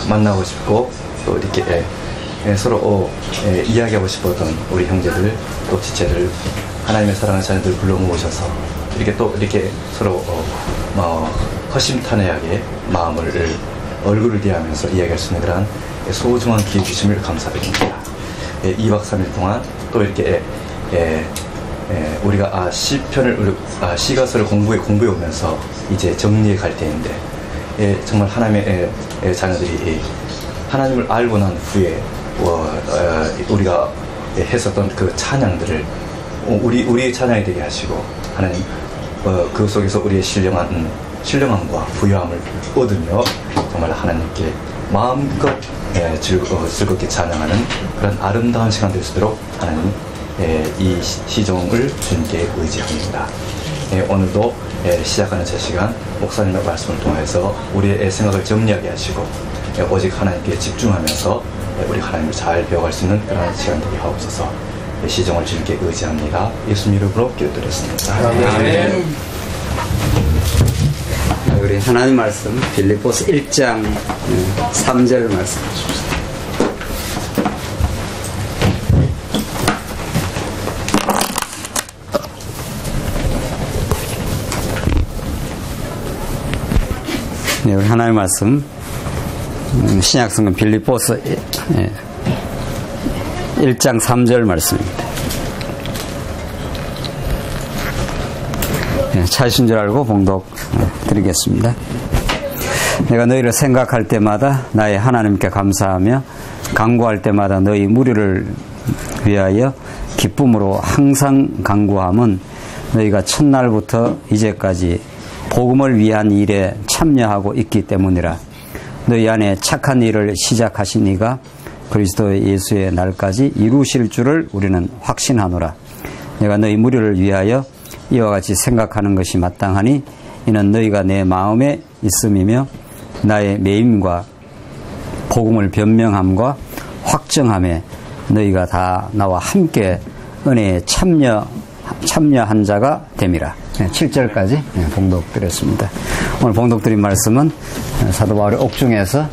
만나고 싶고 또 이렇게 서로 이야기하고 싶었던 우리 형제들 또 지체들 하나님의 사랑하는 자녀들 불러 모으셔서 이렇게 또 이렇게 서로 허심탄회하게 마음을 얼굴을 대하면서 이야기할 수 있는 그런 소중한 기회 주심을 감사드립니다. 2박 3일 동안 또 이렇게 우리가 시가서를 공부해 오면서 이제 정리해 갈 때인데 정말 하나님의 자녀들이 하나님을 알고 난 후에 우리가 했었던 그 찬양들을 우리의 찬양이 되게 하시고 하나님 그 속에서 우리의 신령함과 부유함을 얻으며 정말 하나님께 마음껏 즐겁게 찬양하는 그런 아름다운 시간 될 수 있도록 하나님 이 시종을 주님께 의지합니다. 오늘도 시작하는 제 시간 목사님의 말씀을 통해서 우리의 생각을 정리하게 하시고 오직 하나님께 집중하면서 우리 하나님을 잘 배워갈 수 있는 그런 시간 되게 하옵소서. 시종을 주님께 의지합니다. 예수님 이름으로 기도드렸습니다. 아멘. 우리 하나님 말씀 빌립보서 1장 3절 말씀 주십시오. 네, 우리 하나님 말씀 신약성경 빌립보서 1장 3절 말씀입니다. 찾으신 줄 알고 봉독 드리겠습니다. 내가 너희를 생각할 때마다 나의 하나님께 감사하며 간구할 때마다 너희 무리를 위하여 기쁨으로 항상 간구함은 너희가 첫날부터 이제까지 복음을 위한 일에 참여하고 있기 때문이라. 너희 안에 착한 일을 시작하신 이가 그리스도 예수의 날까지 이루실 줄을 우리는 확신하노라. 내가 너희 무리를 위하여 이와 같이 생각하는 것이 마땅하니 이는 너희가 내 마음에 있음이며 나의 매임과 복음을 변명함과 확정함에 너희가 다 나와 함께 은혜에 참여한 자가 됨이라. 7절까지 봉독드렸습니다. 오늘 봉독드린 말씀은 사도 바울의 옥중에서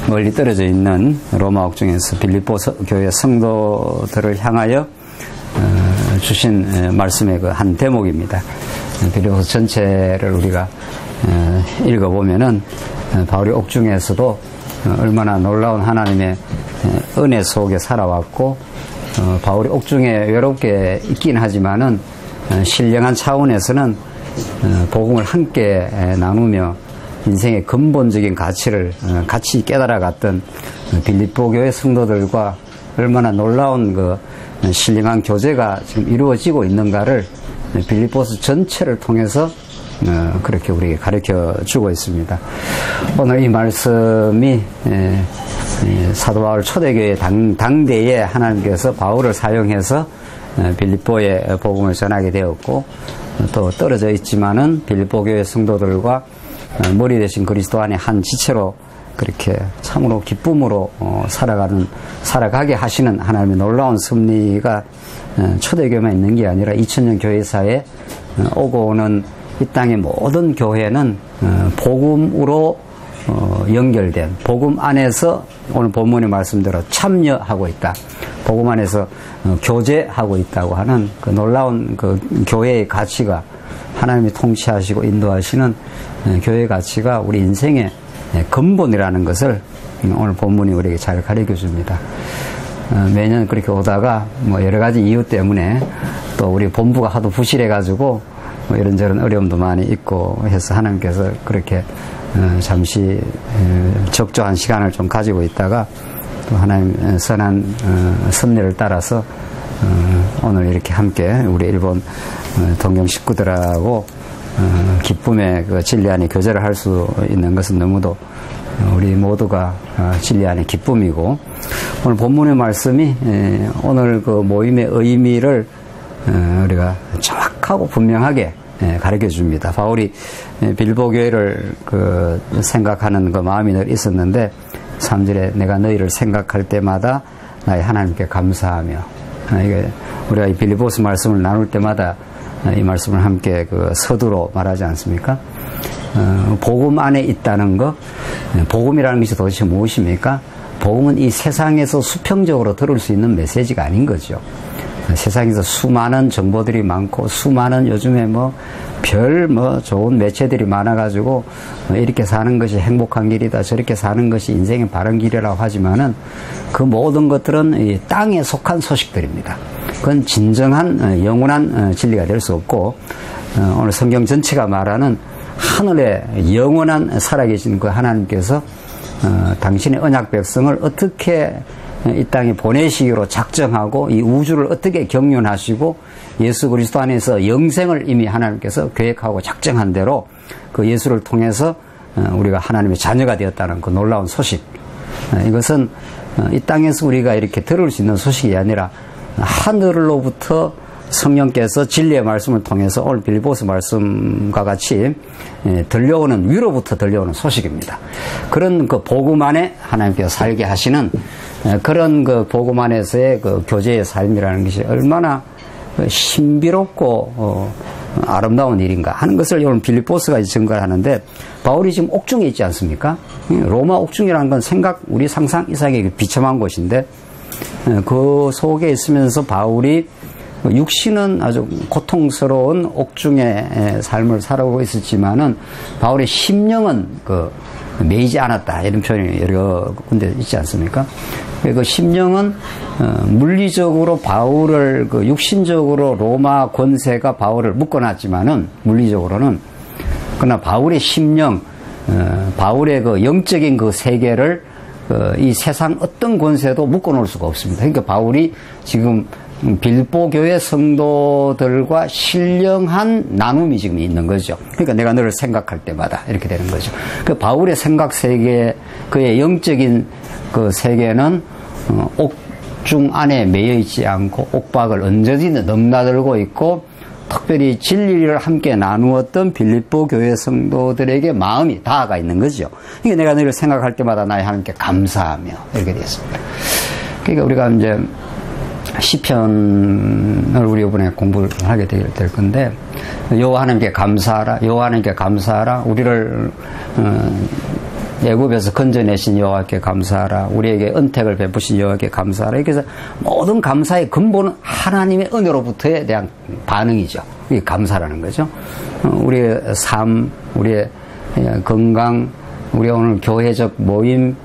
멀리 떨어져 있는 로마 옥중에서 빌립보 교회 성도들을 향하여 주신 말씀의 그 한 대목입니다. 빌립보서 전체를 우리가 읽어보면은 바울이 옥중에서도 얼마나 놀라운 하나님의 은혜 속에 살아왔고 바울이 옥중에 외롭게 있긴 하지만은 신령한 차원에서는 복음을 함께 나누며 인생의 근본적인 가치를 같이 깨달아갔던 빌립보 교회 성도들과 얼마나 놀라운 그 신령한 교제가 지금 이루어지고 있는가를 빌립보서 전체를 통해서 그렇게 우리에게 가르쳐 주고 있습니다. 오늘 이 말씀이 사도 바울 초대교회 당대에 하나님께서 바울을 사용해서 빌립보에 복음을 전하게 되었고 또 떨어져 있지만은 빌립보 교회 성도들과 머리 대신 그리스도 안에 한 지체로 그렇게 참으로 기쁨으로 살아가게 하시는 하나님의 놀라운 섭리가 초대교회만 있는 게 아니라 2000년 교회사에 오고 오는 이 땅의 모든 교회는 복음으로 연결된 복음 안에서 오늘 본문의 말씀대로 참여하고 있다. 복음 안에서 교제하고 있다고 하는 그 놀라운 그 교회의 가치가 하나님이 통치하시고 인도하시는 교회의 가치가 우리 인생의 근본이라는 것을 오늘 본문이 우리에게 잘 가르쳐 줍니다. 매년 그렇게 오다가 뭐 여러 가지 이유 때문에 또 우리 본부가 하도 부실해가지고 뭐 이런저런 어려움도 많이 있고 해서 하나님께서 그렇게 잠시 적조한 시간을 좀 가지고 있다가 또 하나님 선한 섭리를 따라서 오늘 이렇게 함께 우리 일본 동경 식구들하고 기쁨의 그 진리 안에 교제를 할 수 있는 것은 너무도 우리 모두가 진리 안의 기쁨이고 오늘 본문의 말씀이 오늘 그 모임의 의미를 우리가 정확하고 분명하게 가르쳐 줍니다. 바울이 빌립보 교회를 그 생각하는 그 마음이 늘 있었는데 3절에 내가 너희를 생각할 때마다 나의 하나님께 감사하며 이게 우리가 이 빌립보서 말씀을 나눌 때마다 이 말씀을 함께 그 서두로 말하지 않습니까? 복음 안에 있다는 것, 복음이라는 것이 도대체 무엇입니까? 복음은 이 세상에서 수평적으로 들을 수 있는 메시지가 아닌 거죠. 세상에서 수많은 정보들이 많고 수많은 요즘에 별 좋은 매체들이 많아가지고 이렇게 사는 것이 행복한 길이다, 저렇게 사는 것이 인생의 바른 길이라고 하지만은 그 모든 것들은 이 땅에 속한 소식들입니다. 그건 진정한 영원한 진리가 될 수 없고, 오늘 성경 전체가 말하는 하늘에 영원한 살아계신 그 하나님께서 당신의 언약 백성을 어떻게 이 땅에 보내시기로 작정하고 이 우주를 어떻게 경륜하시고 예수 그리스도 안에서 영생을 이미 하나님께서 계획하고 작정한 대로 그 예수를 통해서 우리가 하나님의 자녀가 되었다는 그 놀라운 소식, 이것은 이 땅에서 우리가 이렇게 들을 수 있는 소식이 아니라 하늘로부터 성령께서 진리의 말씀을 통해서 오늘 빌립보서 말씀과 같이 들려오는, 위로부터 들려오는 소식입니다. 그런 그 복음 안에 하나님께서 살게 하시는 그런 그 복음 안에서의 그 교제의 삶이라는 것이 얼마나 신비롭고 아름다운 일인가 하는 것을 오늘 빌립보서가 증거를 하는데, 바울이 지금 옥중에 있지 않습니까? 로마 옥중이라는 건 우리 상상 이상의 비참한 곳인데, 그 속에 있으면서 바울이 육신은 아주 고통스러운 옥중의 삶을 살아오고 있었지만은 바울의 심령은 매이지 않았다, 이런 표현이 여러 군데 있지 않습니까? 그 심령은 물리적으로 바울을 육신적으로 로마 권세가 바울을 묶어놨지만은 물리적으로는, 그러나 바울의 심령, 바울의 그 영적인 그 세계를 이 세상 어떤 권세도 묶어놓을 수가 없습니다. 그러니까 바울이 지금 빌립보 교회 성도들과 신령한 나눔이 지금 있는 거죠. 그러니까 내가 너를 생각할 때마다 이렇게 되는 거죠. 그 바울의 생각 세계, 그의 영적인 그 세계는 옥중 안에 매여 있지 않고 옥박을 언제든지 넘나들고 있고, 특별히 진리를 함께 나누었던 빌립보 교회 성도들에게 마음이 닿아가 있는 거죠. 그러니까 내가 너를 생각할 때마다 나의 하나님께 감사하며 이렇게 되었습니다. 그러니까 우리가 이제 시편을 우리 이번에 공부를 하게 될 건데, 여호와 하나님께 감사하라, 여호와 하나님께 감사하라, 우리를 애굽에서 건져내신 여호와께 감사하라, 우리에게 은택을 베푸신 여호와께 감사하라. 그래서 모든 감사의 근본은 하나님의 은혜로부터에 대한 반응이죠. 이게 감사라는 거죠. 우리의 삶, 우리의 건강, 우리 오늘 교회적 모임,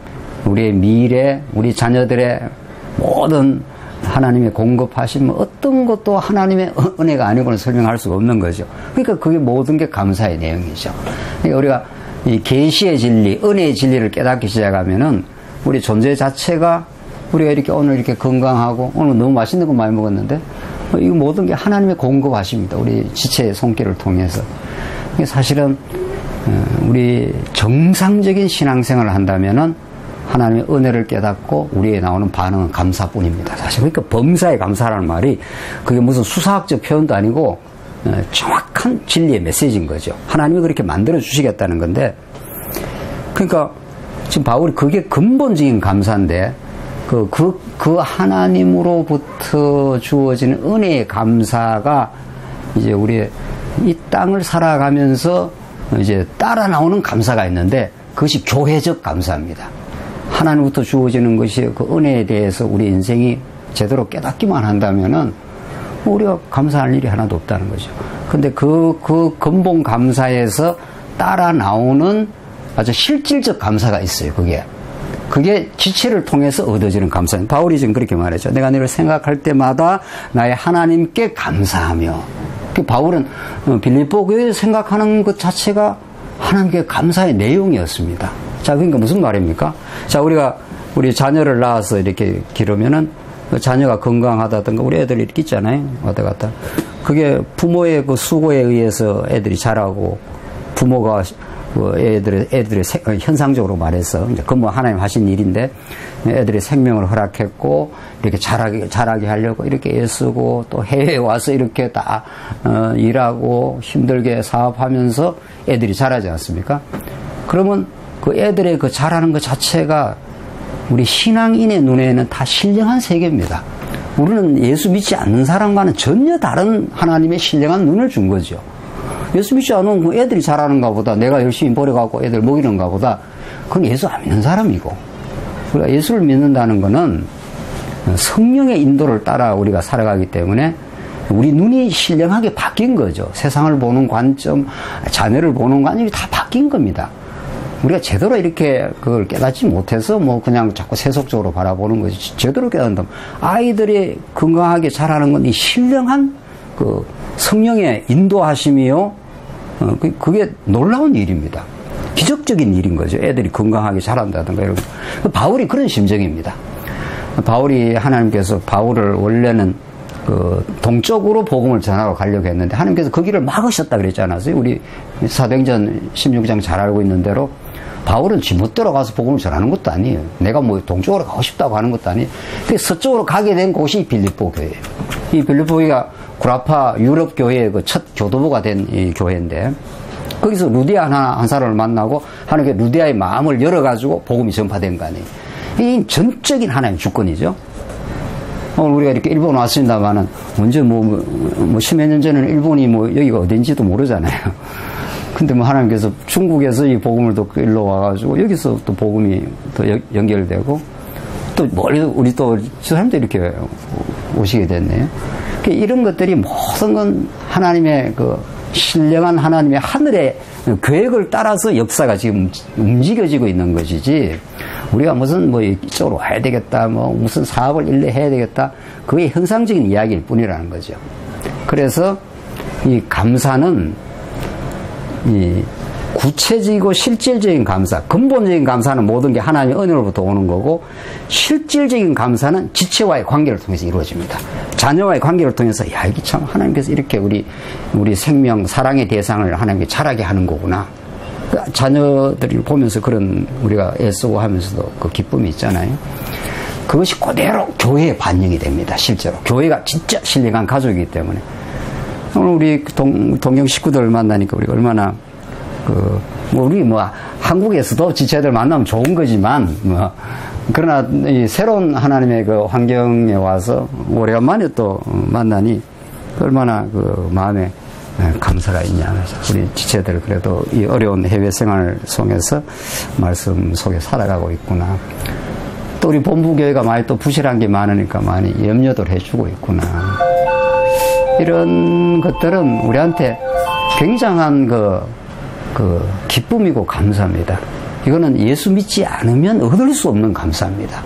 우리의 미래, 우리 자녀들의 모든 하나님의 공급하신 어떤 것도 하나님의 은혜가 아니고는 설명할 수가 없는 거죠. 그러니까 그게 모든 게 감사의 내용이죠. 그러니까 우리가 이 계시의 진리, 은혜의 진리를 깨닫기 시작하면은 우리 존재 자체가, 우리가 이렇게 오늘 이렇게 건강하고 오늘 너무 맛있는 거 많이 먹었는데 이거 모든 게 하나님의 공급하십니다. 우리 지체의 손길을 통해서. 사실은 우리 정상적인 신앙생활을 한다면은 하나님의 은혜를 깨닫고 우리에 나오는 반응은 감사뿐입니다. 사실 그러니까 범사에 감사라는 말이 그게 무슨 수사학적 표현도 아니고 정확한 진리의 메시지인 거죠. 하나님이 그렇게 만들어 주시겠다는 건데, 그러니까 지금 바울이 그게 근본적인 감사인데 그 하나님으로부터 주어지는 은혜의 감사가 이제 우리 이 땅을 살아가면서 이제 따라 나오는 감사가 있는데, 그것이 교회적 감사입니다. 하나님부터 주어지는 것이 그 은혜에 대해서 우리 인생이 제대로 깨닫기만 한다면은 우리가 감사할 일이 하나도 없다는 거죠. 근데 그 근본 감사에서 따라 나오는 아주 실질적 감사가 있어요. 그게 지체를 통해서 얻어지는 감사입니다. 바울이 지금 그렇게 말했죠. 내가 너를 생각할 때마다 나의 하나님께 감사하며. 바울은 빌립보 교회에 생각하는 것 자체가 하나님께 감사의 내용이었습니다. 자, 그러니까 무슨 말입니까? 자, 우리 자녀를 낳아서 이렇게 기르면은 자녀가 건강하다든가, 우리 애들 이렇게 있잖아요. 왔다 갔다. 그게 부모의 그 수고에 의해서 애들이 자라고, 부모가 애들의 현상적으로 말해서, 이제 그건 뭐 하나님 하신 일인데, 애들의 생명을 허락했고, 이렇게 자라게 하려고 이렇게 애쓰고, 또 해외에 와서 이렇게 다, 일하고 힘들게 사업하면서 애들이 자라지 않습니까? 그러면 그 애들의 그 자라는 것 자체가 우리 신앙인의 눈에는 다 신령한 세계입니다. 우리는 예수 믿지 않는 사람과는 전혀 다른 하나님의 신령한 눈을 준 거죠. 예수 믿지 않으면 애들이 잘하는가 보다, 내가 열심히 버려갖고 애들 먹이는가 보다, 그건 예수 안 믿는 사람이고, 우리가 예수를 믿는다는 것은 성령의 인도를 따라 우리가 살아가기 때문에 우리 눈이 신령하게 바뀐 거죠. 세상을 보는 관점, 자녀를 보는 관점이 다 바뀐 겁니다. 우리가 제대로 이렇게 그걸 깨닫지 못해서 뭐 그냥 자꾸 세속적으로 바라보는 거지. 제대로 깨닫는다면 아이들이 건강하게 자라는 건 이 신령한 그 성령의 인도하심이요. 그게 놀라운 일입니다. 기적적인 일인 거죠. 애들이 건강하게 자란다든가 이런 거. 바울이 그런 심정입니다. 바울이 하나님께서 바울을 원래는 그 동쪽으로 복음을 전하러 가려고 했는데 하나님께서 그 길을 막으셨다 그랬지 않았어요? 우리 사도행전 16장 잘 알고 있는 대로 바울은 지멋대로 가서 복음을 전하는 것도 아니에요. 내가 뭐 동쪽으로 가고 싶다고 하는 것도 아니에요. 서쪽으로 가게 된 곳이 빌립보 교회예요. 이 빌립보가 구라파 유럽 교회의 그 첫 교도부가 된 이 교회인데 거기서 루디아 한 사람을 만나고 하나님께 루디아의 마음을 열어가지고 복음이 전파된 거 아니에요. 이 전적인 하나님의 주권이죠. 오늘 우리가 이렇게 일본 왔습니다만은 언제 십몇 년 전에는 일본이 여기가 어딘지도 모르잖아요. 근데 하나님께서 중국에서 이 복음을 또 일로 와가지고 여기서 또 복음이 또 연결되고 또 멀리 우리 또 사람도 이렇게 오시게 됐네요. 이런 것들이 모든 건 하나님의 그 신령한 하나님의 하늘의 계획을 따라서 역사가 지금 움직여지고 있는 것이지 우리가 무슨 이쪽으로 와야 되겠다 무슨 사업을 일래 해야 되겠다 그게 형상적인 이야기일 뿐이라는 거죠. 그래서 이 감사는 이 구체적이고 실질적인 감사, 근본적인 감사는 모든 게 하나님의 은혜로부터 오는 거고 실질적인 감사는 지체와의 관계를 통해서 이루어집니다. 자녀와의 관계를 통해서 야 이게 참 하나님께서 이렇게 우리 생명 사랑의 대상을 하나님께 자라게 하는 거구나. 자녀들을 보면서 그런 우리가 애쓰고 하면서도 그 기쁨이 있잖아요. 그것이 그대로 교회에 반영이 됩니다. 실제로 교회가 진짜 신령한 가족이기 때문에 오늘 우리 동경 식구들 만나니까 우리가 얼마나 우리 한국에서도 지체들 만나면 좋은 거지만 그러나 이 새로운 하나님의 그 환경에 와서 오래간만에 또 만나니 얼마나 그 마음에 감사가 있냐. 우리 지체들 그래도 이 어려운 해외 생활 속에서 말씀 속에 살아가고 있구나. 또 우리 본부교회가 많이 또 부실한 게 많으니까 많이 염려도 해주고 있구나. 이런 것들은 우리한테 굉장한 그 기쁨이고 감사입니다. 이거는 예수 믿지 않으면 얻을 수 없는 감사입니다.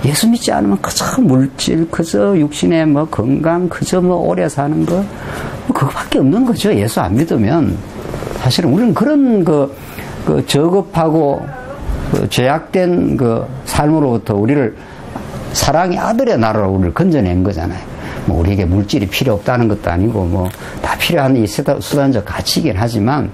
예수 믿지 않으면 그저 물질, 그저 육신의 건강, 그저 오래 사는 거, 그거밖에 없는 거죠. 예수 안 믿으면. 사실은 우리는 그런 저급하고 죄악된 삶으로부터 우리를 사랑의 아들의 나라로 우리를 건져낸 거잖아요. 우리에게 물질이 필요 없다는 것도 아니고 다 필요한 이 수단적 가치이긴 하지만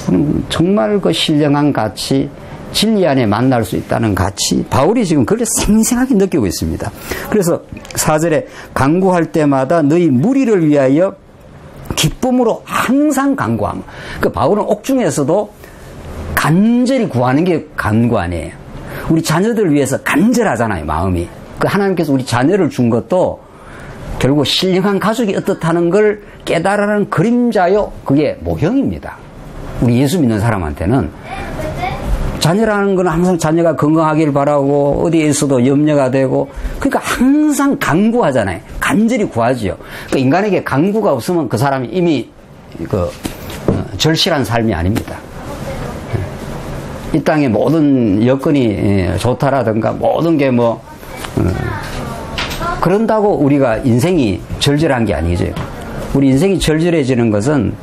우리는 정말 그 신령한 가치, 진리 안에 만날 수 있다는 가치, 바울이 지금 그걸 생생하게 느끼고 있습니다. 그래서 4절에 간구할 때마다 너희 무리를 위하여 기쁨으로 항상 간구함. 바울은 옥중에서도 간절히 구하는 게 간구 아니에요. 우리 자녀들을 위해서 간절하잖아요, 마음이. 하나님께서 우리 자녀를 준 것도 결국 신령한 가족이 어떻다는 걸 깨달아라는 그림자요, 그게 모형입니다. 우리 예수 믿는 사람한테는 자녀라는 건 항상 자녀가 건강하길 바라고 어디에서도 염려가 되고 그러니까 항상 간구하잖아요. 간절히 구하지요. 그러니까 인간에게 간구가 없으면 그 사람이 이미 절실한 삶이 아닙니다. 이 땅의 모든 여건이 좋다라든가 모든 게 그런다고 우리가 인생이 절절한 게 아니죠. 우리 인생이 절절해지는 것은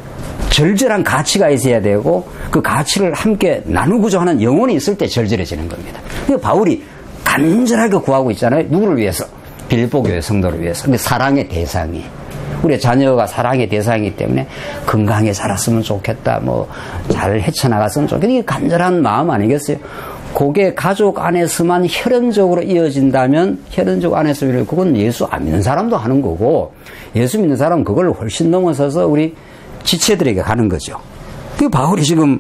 절절한 가치가 있어야 되고 그 가치를 함께 나누고자 하는 영혼이 있을 때 절절해지는 겁니다. 그러니까 바울이 간절하게 구하고 있잖아요. 누구를 위해서? 빌립보 교회 성도를 위해서. 근데 사랑의 대상이 우리 자녀가 사랑의 대상이기 때문에 건강하게 자랐으면 좋겠다. 잘 헤쳐나갔으면 좋겠다. 이게 간절한 마음 아니겠어요? 그게 가족 안에서만 혈연적으로 이어진다면 혈연적 안에서 그건 예수 안 믿는 사람도 하는 거고 예수 믿는 사람은 그걸 훨씬 넘어서서 우리 지체들에게 가는 거죠. 그 바울이 지금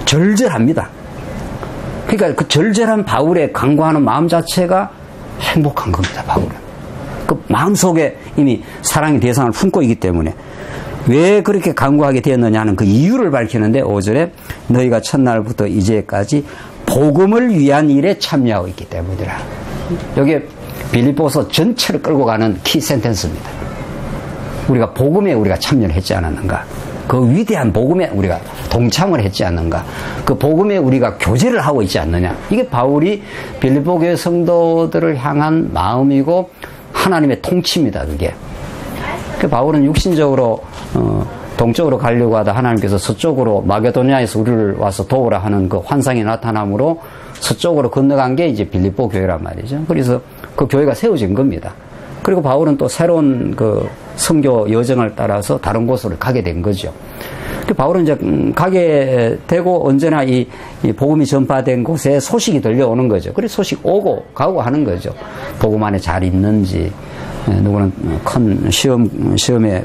절절합니다. 그러니까 그 절절한 바울의 간구하는 마음 자체가 행복한 겁니다, 바울은. 그 마음속에 이미 사랑의 대상을 품고 있기 때문에 왜 그렇게 간구하게 되었느냐 하는 그 이유를 밝히는데 5절에 너희가 첫날부터 이제까지 복음을 위한 일에 참여하고 있기 때문이라. 여기에 빌립보서 전체를 끌고 가는 키 센텐스입니다. 우리가 복음에 우리가 참여를 했지 않았는가? 그 위대한 복음에 우리가 동참을 했지 않는가? 그 복음에 우리가 교제를 하고 있지 않느냐? 이게 바울이 빌립보 교회 성도들을 향한 마음이고 하나님의 통치입니다, 그게. 그 바울은 육신적으로 동쪽으로 가려고 하다 하나님께서 서쪽으로 마게도니아에서 우리를 와서 도우라 하는 그 환상이 나타남으로 서쪽으로 건너간 게 이제 빌립보 교회란 말이죠. 그래서 그 교회가 세워진 겁니다. 그리고 바울은 또 새로운 그 선교 여정을 따라서 다른 곳으로 가게 된 거죠. 바울은 이제 가게 되고 언제나 이 복음이 전파된 곳에 소식이 들려오는 거죠. 그래서 소식 오고 가고 하는 거죠. 복음 안에 잘 있는지, 누구는 큰 시험에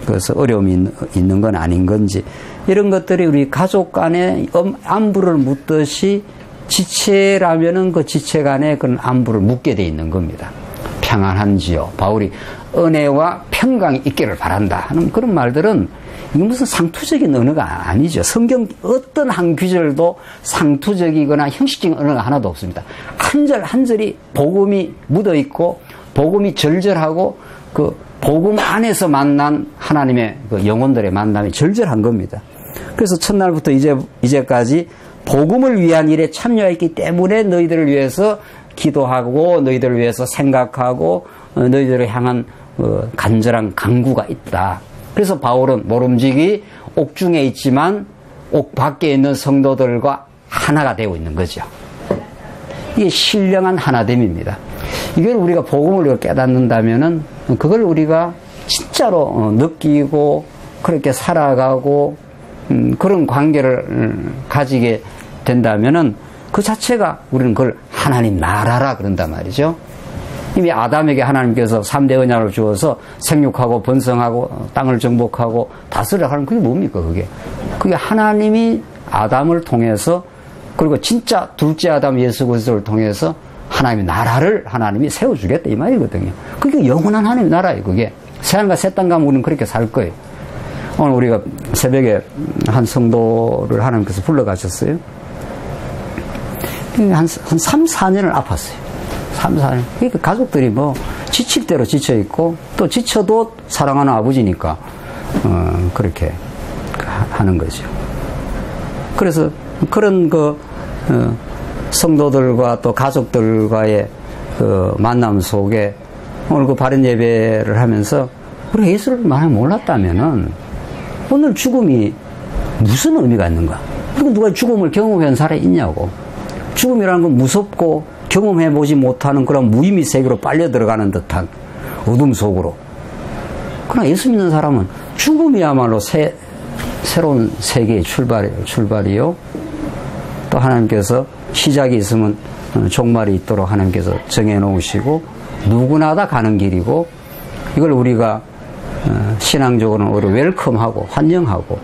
그래서 어려움이 있는 건 아닌 건지, 이런 것들이 우리 가족 간에 안부를 묻듯이 지체라면은 그 지체 간에 그런 안부를 묻게 돼 있는 겁니다. 평안한지요. 바울이 은혜와 평강이 있기를 바란다 하는 그런 말들은 이게 무슨 상투적인 언어가 아니죠. 성경 어떤 한 구절도 상투적이거나 형식적인 언어가 하나도 없습니다. 한 절 한 절이 복음이 묻어 있고 복음이 절절하고 그 복음 안에서 만난 하나님의 그 영혼들의 만남이 절절한 겁니다. 그래서 첫날부터 이제까지 복음을 위한 일에 참여했기 때문에 너희들을 위해서 기도하고 너희들을 위해서 생각하고 너희들을 향한 간절한 간구가 있다. 그래서 바울은 모름지기 옥중에 있지만 옥 밖에 있는 성도들과 하나가 되고 있는 거죠. 이게 신령한 하나됨입니다. 이걸 우리가 복음을 깨닫는다면은 그걸 우리가 진짜로 느끼고 그렇게 살아가고 그런 관계를 가지게 된다면은 그 자체가 우리는 그걸 하나님 나라라 그런단 말이죠. 이미 아담에게 하나님께서 3대 언약을 주어서 생육하고 번성하고 땅을 정복하고 다스리라 하는 그게 뭡니까 그게? 그게 하나님이 아담을 통해서 그리고 진짜 둘째 아담 예수 그리스도를 통해서 하나님의 나라를 하나님이 세워주겠다 이 말이거든요. 그게 영원한 하나님의 나라예요. 그게 새하늘과 새 땅 가면 우리는 그렇게 살 거예요. 오늘 우리가 새벽에 한 성도를 하나님께서 불러가셨어요. 한 3, 4년을 아팠어요. 3, 4년. 그러니까 가족들이 뭐 지칠 대로 지쳐있고 또 지쳐도 사랑하는 아버지니까 그렇게 하는 거죠. 그래서 그런 성도들과 또 가족들과의 그 만남 속에 오늘 그 바른 예배를 하면서 우리가 예수를 만약 몰랐다면은 오늘 죽음이 무슨 의미가 있는가? 그리고 누가 죽음을 경험한 사람이 있냐고. 죽음이라는 건 무섭고 경험해보지 못하는 그런 무의미 세계로 빨려 들어가는 듯한 어둠 속으로. 그러나 예수 믿는 사람은 죽음이야말로 새로운 세계의 출발이요. 또 하나님께서 시작이 있으면 종말이 있도록 하나님께서 정해놓으시고 누구나 다 가는 길이고 이걸 우리가 신앙적으로는 오히려 웰컴하고 환영하고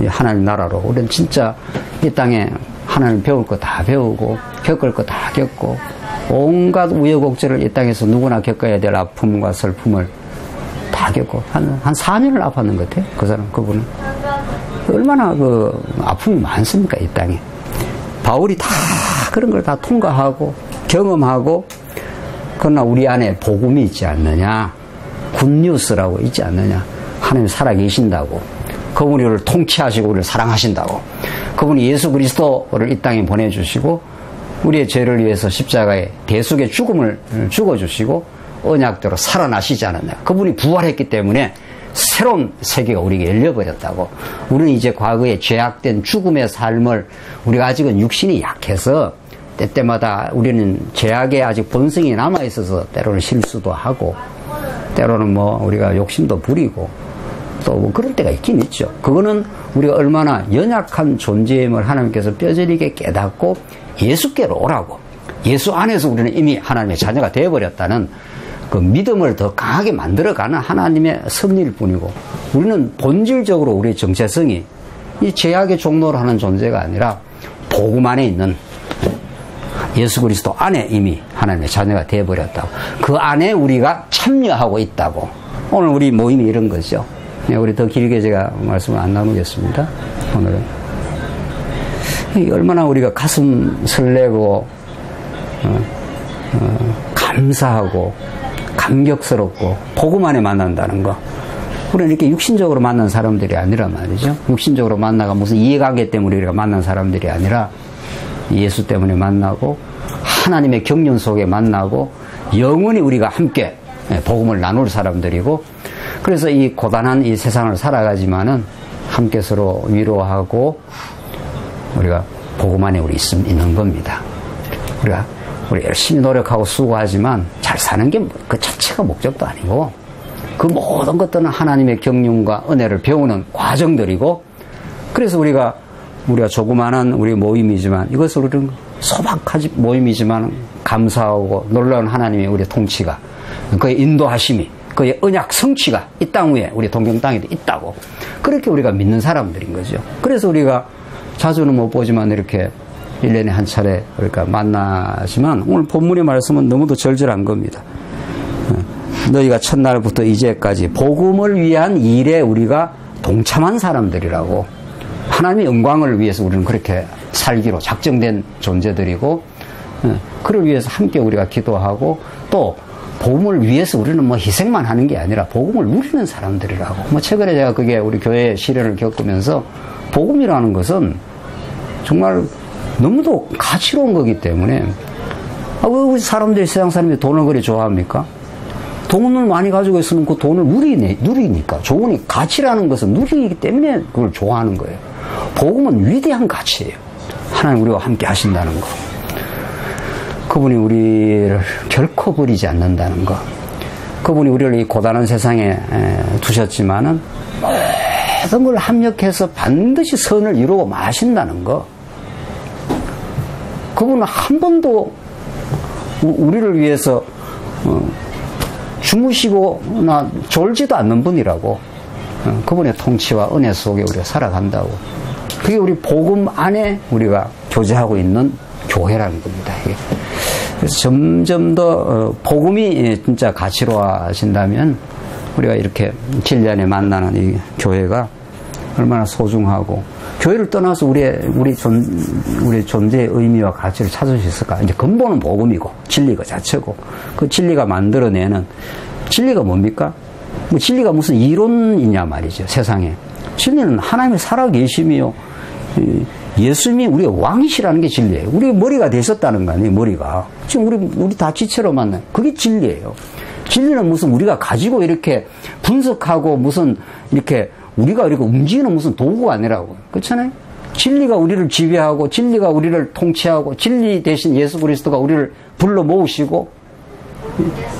하나님 나라로 우리는 진짜 이 땅에 하나님 배울 거 다 배우고 겪을 거 다 겪고 온갖 우여곡절을 이 땅에서 누구나 겪어야 될 아픔과 슬픔을 다 겪고 한 4년을 아팠는 것 같아요. 그 사람 그분은 얼마나 그 아픔이 많습니까 이 땅에. 바울이 다 그런 걸 다 통과하고 경험하고 그러나 우리 안에 복음이 있지 않느냐, 굿뉴스라고 있지 않느냐. 하나님 살아계신다고, 그분이 우리를 통치하시고 우리를 사랑하신다고, 그분이 예수 그리스도를 이 땅에 보내주시고 우리의 죄를 위해서 십자가에 대속의 죽음을 죽어주시고 언약대로 살아나시지 않았냐. 그분이 부활했기 때문에 새로운 세계가 우리에게 열려버렸다고. 우리는 이제 과거에 죄악된 죽음의 삶을, 우리가 아직은 육신이 약해서 때때마다 우리는 죄악에 아직 본성이 남아있어서 때로는 실수도 하고 때로는 뭐 우리가 욕심도 부리고 또 뭐 그럴 때가 있긴 있죠. 그거는 우리가 얼마나 연약한 존재임을 하나님께서 뼈저리게 깨닫고 예수께로 오라고, 예수 안에서 우리는 이미 하나님의 자녀가 되어버렸다는 그 믿음을 더 강하게 만들어가는 하나님의 섭리일 뿐이고, 우리는 본질적으로 우리의 정체성이 이 죄악의 종로를 하는 존재가 아니라 복음 안에 있는 예수 그리스도 안에 이미 하나님의 자녀가 되어버렸다고. 그 안에 우리가 참여하고 있다고. 오늘 우리 모임이 이런 거죠. 우리 더 길게 제가 말씀을 안 나누겠습니다. 오늘은. 얼마나 우리가 가슴 설레고, 감사하고, 감격스럽고, 복음 안에 만난다는 거. 우리는 이렇게 육신적으로 만난 사람들이 아니란 말이죠. 육신적으로 만나가 무슨 이해관계 때문에 우리가 만난 사람들이 아니라 예수 때문에 만나고 하나님의 경륜 속에 만나고 영원히 우리가 함께 복음을 나눌 사람들이고, 그래서 이 고단한 이 세상을 살아가지만은 함께 서로 위로하고 우리가 복음 안에 우리 있는 겁니다. 우리 열심히 노력하고 수고하지만 잘 사는 게 그 자체가 목적도 아니고, 그 모든 것들은 하나님의 경륜과 은혜를 배우는 과정들이고, 그래서 우리가 조그마한 우리 모임이지만, 이것을 우리는 소박하지 모임이지만 감사하고 놀라운 하나님의 우리 통치가, 그의 인도하심이, 그의 언약 성취가 이 땅 위에 우리 동경 땅에도 있다고, 그렇게 우리가 믿는 사람들인 거죠. 그래서 우리가 자주는 못 보지만 이렇게 1년에 한 차례 우리가 만나지만, 오늘 본문의 말씀은 너무도 절절한 겁니다. 너희가 첫날부터 이제까지 복음을 위한 일에 우리가 동참한 사람들이라고. 하나님의 영광을 위해서 우리는 그렇게 살기로 작정된 존재들이고, 그를 위해서 함께 우리가 기도하고, 또 복음을 위해서 우리는 뭐 희생만 하는 게 아니라 복음을 누리는 사람들이라고. 최근에 제가 그게 우리 교회 시련을 겪으면서, 복음이라는 것은 정말 너무도 가치로운 거기 때문에, 왜 우리 사람들이, 세상 사람들이 돈을 그리 좋아합니까? 돈을 많이 가지고 있으면 그 돈을 누리니까. 좋으니, 가치라는 것은 누리기 때문에 그걸 좋아하는 거예요. 복음은 위대한 가치예요. 하나님 우리와 함께 하신다는 거. 그분이 우리를 결코 버리지 않는다는 거. 그분이 우리를 이 고단한 세상에 두셨지만은 모든 걸 합력해서 반드시 선을 이루고 마신다는 거. 그분은 한 번도 우리를 위해서 주무시거나 졸지도 않는 분이라고. 그분의 통치와 은혜 속에 우리가 살아간다고. 그게 우리 복음 안에 우리가 교제하고 있는 교회라는 겁니다. 그래서 점점 더 복음이 진짜 가치로하신다면 우리가 이렇게 7년에 만나는 이 교회가 얼마나 소중하고, 교회를 떠나서 우리 존재의 의미와 가치를 찾을 수 있을까? 이제 근본은 복음이고 진리가 자체고, 그 진리가 만들어내는 진리가 뭡니까? 뭐 진리가 무슨 이론이냐 말이죠. 세상에 진리는 하나님의 살아계심이요, 예수님이 우리의 왕이시라는 게 진리예요. 우리 머리가 되셨다는 거 아니에요. 머리가 지금 우리 다 지체로 만나요. 그게 진리예요. 진리는 무슨 우리가 가지고 이렇게 분석하고 무슨 이렇게 우리가 이렇게 움직이는 무슨 도구가 아니라고. 그렇잖아요. 진리가 우리를 지배하고, 진리가 우리를 통치하고, 진리 대신 예수 그리스도가 우리를 불러 모으시고,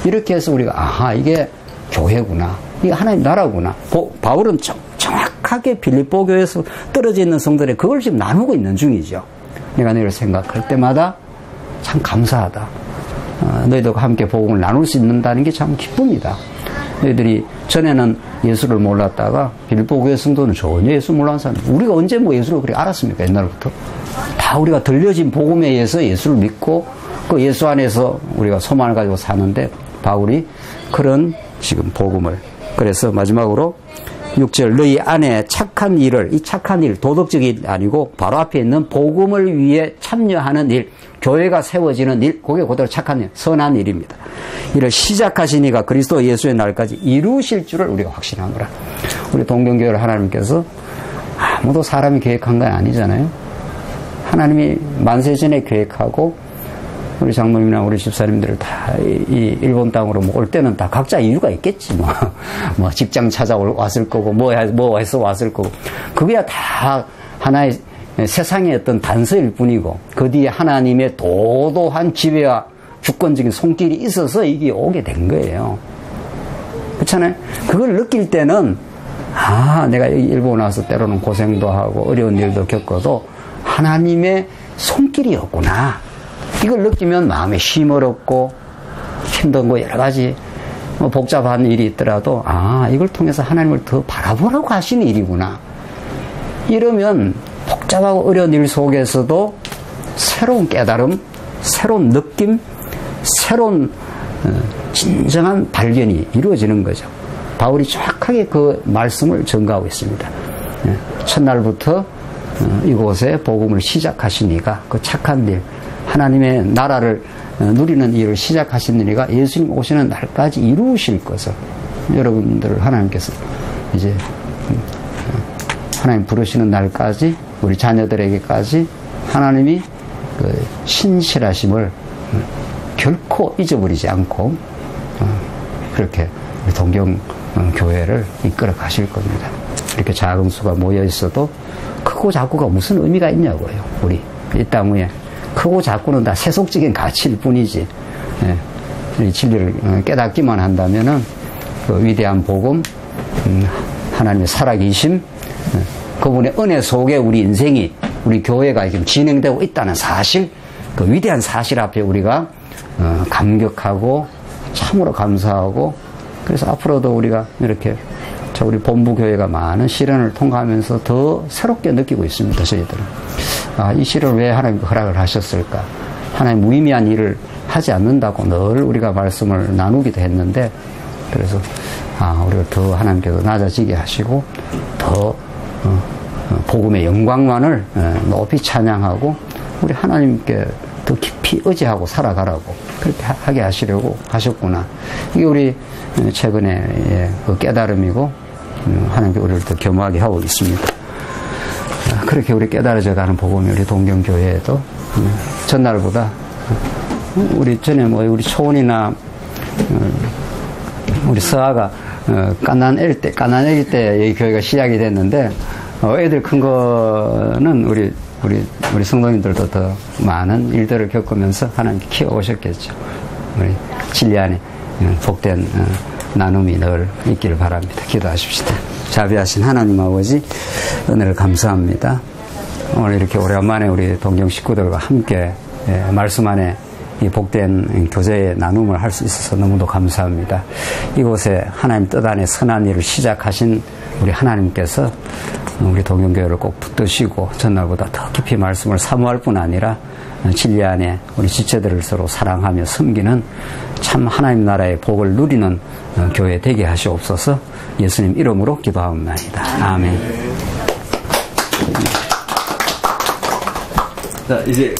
이렇게 해서 우리가 이게 교회구나, 이게 하나님 나라구나. 바울은 정확하게 빌립보 교회에서 떨어져 있는 성도들에 그걸 지금 나누고 있는 중이죠. 내가 너희를 생각할 때마다 참 감사하다. 너희들과 함께 복음을 나눌 수 있는다는 게 참 기쁩니다. 너희들이 전에는 예수를 몰랐다가, 빌립보 교회 성도는 전혀 예수 몰랐는 사람, 우리가 언제 뭐 예수를 그렇게 알았습니까? 옛날부터 다 우리가 들려진 복음에 의해서 예수를 믿고 그 예수 안에서 우리가 소망을 가지고 사는데, 바울이 그런 지금 복음을, 그래서 마지막으로 6절, 너희 안에 착한 일을, 이 착한 일, 도덕적인 일 아니고 바로 앞에 있는 복음을 위해 참여하는 일, 교회가 세워지는 일, 그게 그대로 착한 일, 선한 일입니다. 이를 시작하신 이가 그리스도 예수의 날까지 이루실 줄을 우리가 확신하노라. 우리 동경교회를 하나님께서 아무도 사람이 계획한 건 아니잖아요. 하나님이 만세전에 계획하고, 우리 장모님이나 우리 집사님들을 다 이 일본 땅으로 올 때는 다 각자 이유가 있겠지. 뭐 직장 찾아왔을 거고, 뭐 해서 왔을 거고. 그게 다 하나의 세상의 어떤 단서일 뿐이고, 그 뒤에 하나님의 도도한 지배와 주권적인 손길이 있어서 이게 오게 된 거예요. 그렇잖아요. 그걸 느낄 때는, 내가 여기 일본 와서 때로는 고생도 하고 어려운 일도 겪어도 하나님의 손길이었구나. 이걸 느끼면 마음에 쉼을 얻고, 힘든 거 여러 가지 복잡한 일이 있더라도 이걸 통해서 하나님을 더 바라보라고 하시는 일이구나. 이러면 복잡하고 어려운 일 속에서도 새로운 깨달음, 새로운 느낌, 새로운 진정한 발견이 이루어지는 거죠. 바울이 정확하게 그 말씀을 전가하고 있습니다. 첫날부터 이곳에 복음을 시작하신 이가 그 착한 일, 하나님의 나라를 누리는 일을 시작하신 이가 예수님 오시는 날까지 이루실 것을 여러분들을 하나님께서 이제 하나님 부르시는 날까지 우리 자녀들에게까지 하나님이 그 신실하심을 결코 잊어버리지 않고 그렇게 우리 동경교회를 이끌어 가실 겁니다. 이렇게 작은 수가 모여 있어도 크고 작고가 무슨 의미가 있냐고요. 우리 이 땅 위에 크고 작고는 다 세속적인 가치일 뿐이지. 이 진리를 깨닫기만 한다면은 그 위대한 복음, 하나님의 살아계심, 그분의 은혜 속에 우리 인생이, 우리 교회가 지금 진행되고 있다는 사실, 그 위대한 사실 앞에 우리가 감격하고 참으로 감사하고, 그래서 앞으로도 우리가 이렇게 우리 본부교회가 많은 시련을 통과하면서 더 새롭게 느끼고 있습니다. 저희들은. 이 시련을 왜 하나님 허락을 하셨을까? 하나님 무의미한 일을 하지 않는다고 늘 우리가 말씀을 나누기도 했는데, 그래서 우리가 더 하나님께서 낮아지게 하시고 더 복음의 영광만을 높이 찬양하고 우리 하나님께 더 깊이 의지하고 살아가라고 그렇게 하게 하시려고 하셨구나. 이게 우리 최근에 그 깨달음이고 하나님께 우리를 더 겸허하게 하고 있습니다. 그렇게 우리 깨달아져가는 복음이 우리 동경교회에도 전날보다 우리 전에 우리 초원이나 우리 서아가 까난엘 때 이 교회가 시작이 됐는데 애들 큰 거는 우리 성도님들도 더 많은 일들을 겪으면서 하나님께 키워오셨겠죠. 우리 진리 안에 복된 나눔이 늘 있기를 바랍니다. 기도하십시다. 자비하신 하나님 아버지, 은혜를 감사합니다. 오늘 이렇게 오랜만에 우리 동경 식구들과 함께 말씀 안에 이 복된 교제의 나눔을 할 수 있어서 너무도 감사합니다. 이곳에 하나님 뜻 안에 선한 일을 시작하신 우리 하나님께서 우리 동경교회를 꼭 붙드시고 전날보다 더 깊이 말씀을 사모할 뿐 아니라 진리 안에 우리 지체들을 서로 사랑하며 섬기는 참 하나님 나라의 복을 누리는 교회 되게 하시옵소서. 예수님 이름으로 기도하옵나이다. 아멘. 자, 이제